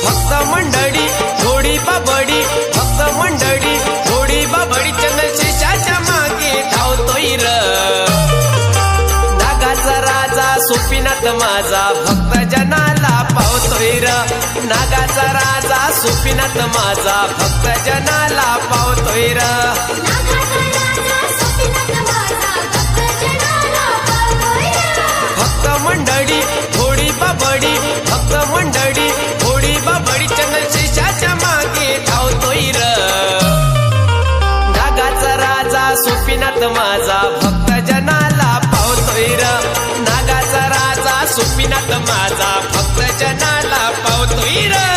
भक्त मंडळी थोडी बाबडी, भक्त मंडळी थोडी बाबडी, चंद्रशेषाच्या मागे धावतोय र नागाचा राजा सोपीनाथ माझा, भक्त जनाला पावतोय र नागाचा राजा सोपीनाथ माझा, भक्त जनाला पावतोय र भक्त मंडळी थोडी बाबडी, भक्त मंडळी थोडी बाबडी, चंद्रशेषाच्या मागे धावतोय र नागाचा राजा सोपीनाथ माझा, भक्त जनाला पावतोय र नागाचा राजा सोपीनाथ माझा, भक्त जनाला पावतोय र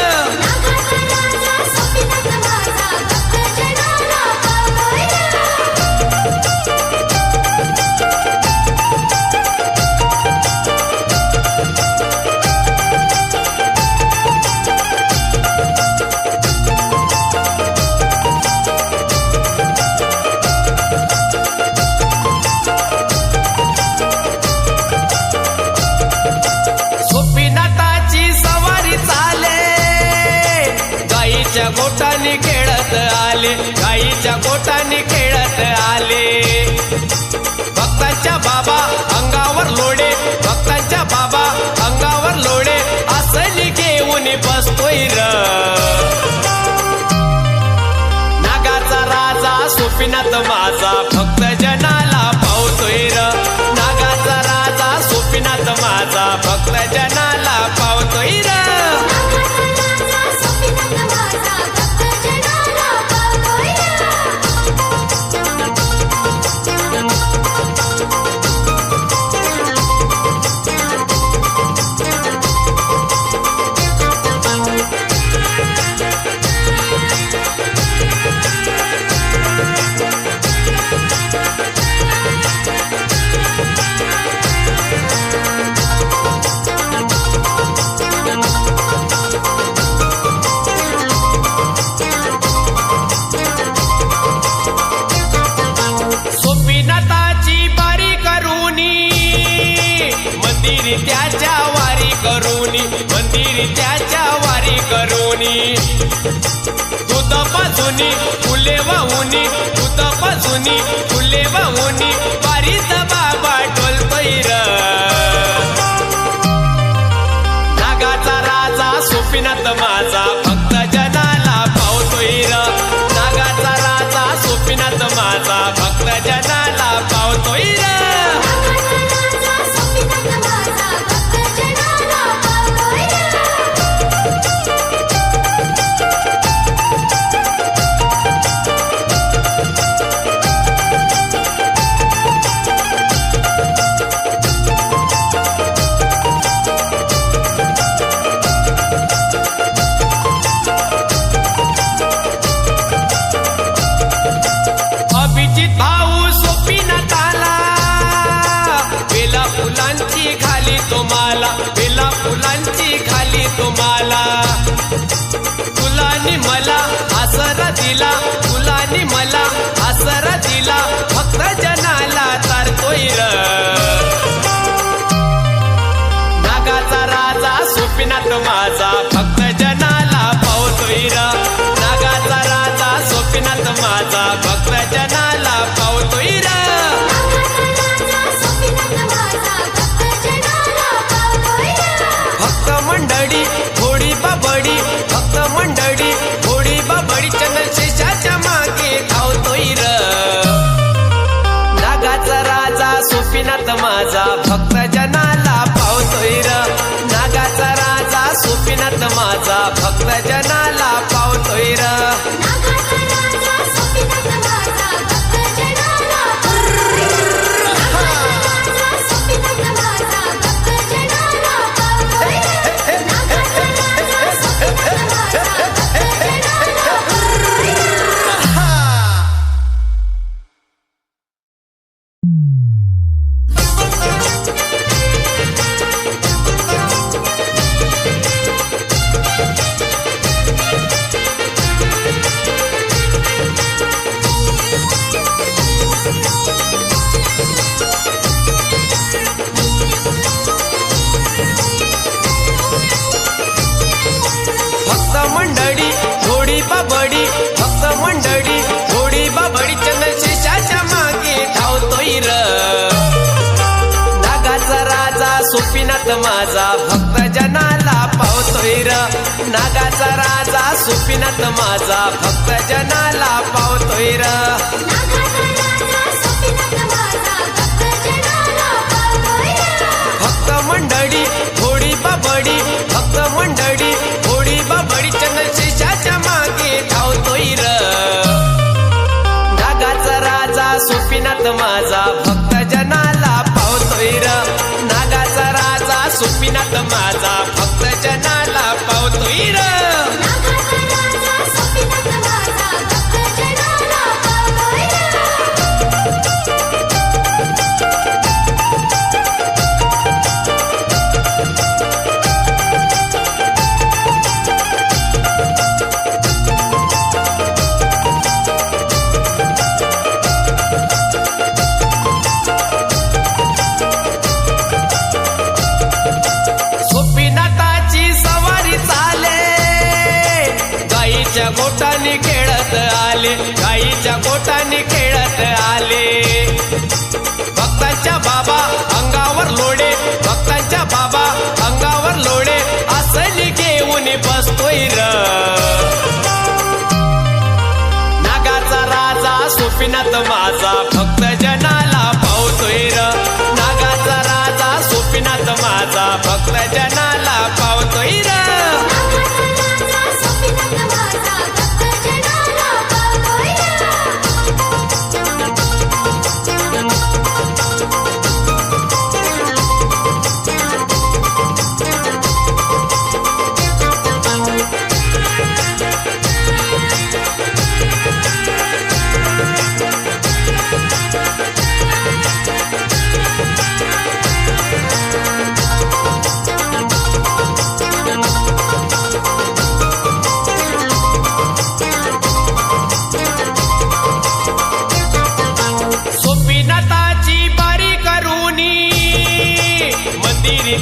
गोटाने खेळत आले, गाईच्या गोटाने खेळत आले, भक्तांच्या बाबा अंगावर लोडे, भक्तांच्या बाबा अंगावर लोडे, असली घेऊन बसतोय र नागाचा राजा सोपीनाथ माझा, भक्त जनाला पावतोय र नागाचा राजा सोपीनाथ माझा, भक्त जनाला पावतोय र त्याच्या वारी करूनी, मंदिरी त्याच्या वारी करूनी, दूध पाजूनी फुले वाहुनी, दूध पाजूनी फुले वाहुनी, वारीत बाबा डोलतोय र नागाचा राजा सोपीनाथ माझा, भक्त जनाला पावतोय र नागाचा राजा सोपीनाथ माझा, भक्त जनाला पावतोय र बेला फुलांची खाली तुम्हाला, तुलानी मला आसरा दिला, तुलानी मला आसरा दिला, भक्त जनाला तारतोय र नागाचा राजा सोपीनाथ माझा, भक्त जनाला पावतोय र नागाचा राजा सोपीनाथ माझा, भक्त जनाला पावतोय र भक्त मंडळी थोडी बाबडी, भक्त मंडळी थोडी बाबडी, चंद्रशेषाच्या मागे धावतोय र नागाचा राजा सोपीनाथ माझा, भक्त जनाला पावतोय र नागाचा राजा सोपीनाथ माझा, भक्त जनाला पावतोय र सुपिनाथ माझा भक्त जनाला पावतोय र नागाचा राजा सुपिनाथ माझा भक्त जनाला पावतोय र भक्त मंडळी थोडी बाबडी भक्त मंडळी थोडी बाबडी चंद्रशेषाच्या मागे धावतोय र नागाचा राजा सुपिनाथ माझा भक्त जनाला पावतोय र नागाचा राजा सुपिनाथ माझा भक्त जनाला पावतोय र गोटाने खेळत आले गाईच्या गोटाने खेळत आले भक्तांच्या बाबा अंगावर लोडे भक्तांच्या बाबा अंगावर लोडे असली घेऊन बसतोय र नागाचा राजा सुपिनाथ माझा भक्त जनाला पावतोय र नागाचा राजा सुपिनाथ माझा भक्त जनाला पावतोय र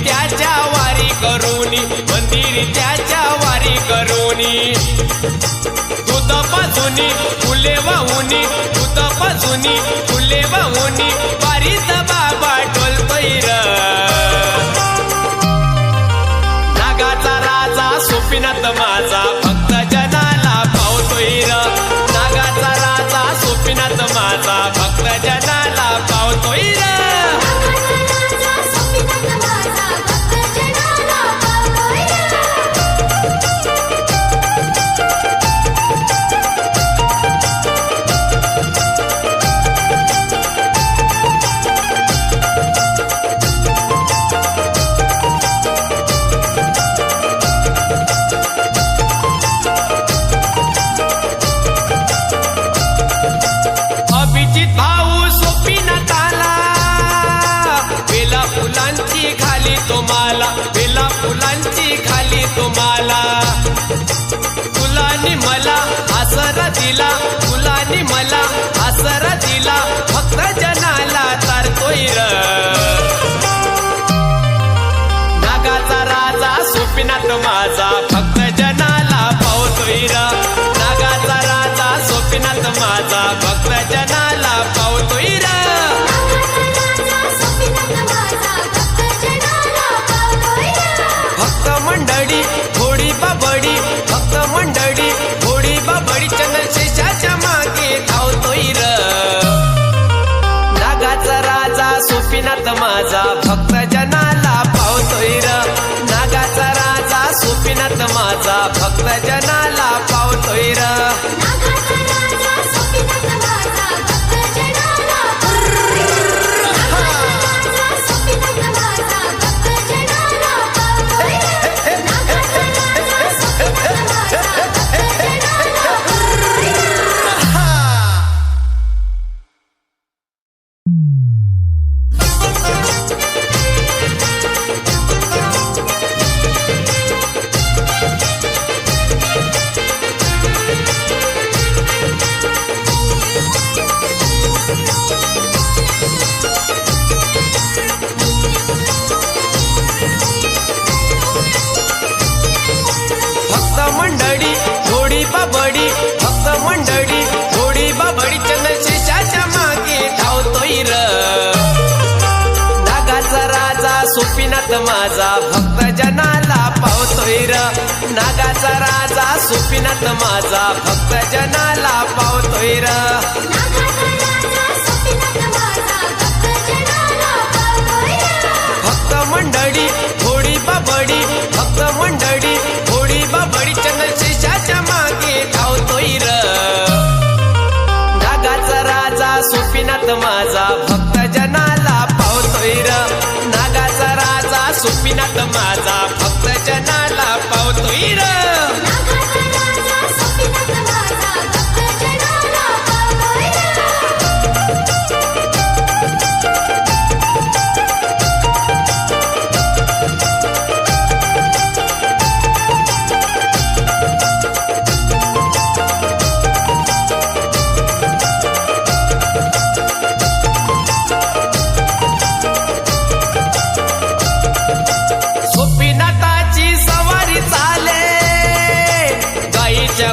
त्याच्या वारी करूनी मंदिरी त्याच्या वारी करूनी दूध पाजूनी फुले वाहुनी दूध पाजूनी फुले वाहुनी वारीत बाबा डोलतोय र नागाचा राजा सुपिनाथ माझा भक्त जनाला पावतोय र नागाचा राजा सुपिनाथ माझा भक्त जनाला पावतोय र बेला फुलांची खाली तुम्हाला फुलांनी मला आसरा दिला फुलांनी मला आसरा दिला भक्त जनाला तारतोय र नागाचा राजा सुपिनाथ माझा भक्त जनाला पावतोय र नागाचा राजा सुपिनाथ माझा भक्त जनाला पावतोय र भक्त मंडळी थोडी बाबडी भक्त मंडळी थोडी बाबडी चंद्रशेषाच्या मागे धावतोय र नागाचा राजा सुपिनाथ माझा भक्त जनाला पावतोय र नागाचा राजा सुपिनाथ माझा भक्त जनाला पावतोय र सुपिनाथ माझा भक्त जनाला पावतोय र नागाचा राजा सुपिनाथ माझा भक्त जनाला पावतोय र भक्त मंडळी थोडी बाबडी भक्त मंडळी थोडी बाबडी चंद्रशेषाच्या मागे धावतोय र नागाचा राजा सुपिनाथ माझा भक्त जनाला पावतोय र नागाचा राजा सुपिनाथ माझा भक्त जनाला पावतोय र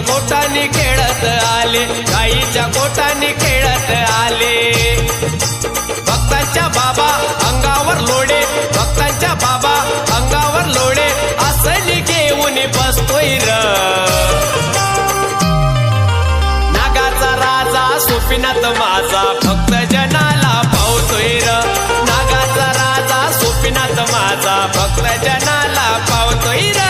गोटाने खेळत आले गाईच्या गोटाने खेळत आले भक्तांच्या बाबा अंगावर लोडे भक्तांच्या बाबा अंगावर लोडे असली घेऊन बसतोय र नागाचा राजा सुपिनाथ माझा भक्त जनाला पावतोय र नागाचा राजा सुपिनाथ माझा भक्त जनाला पावतोय र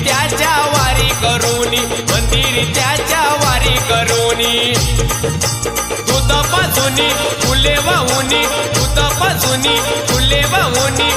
त्याच्या वारी करूनी मंदिर त्याच्या वारी करूनी दूध पाजूनी फुले वाहुनी दूध पाजूनी फुले वाहुनी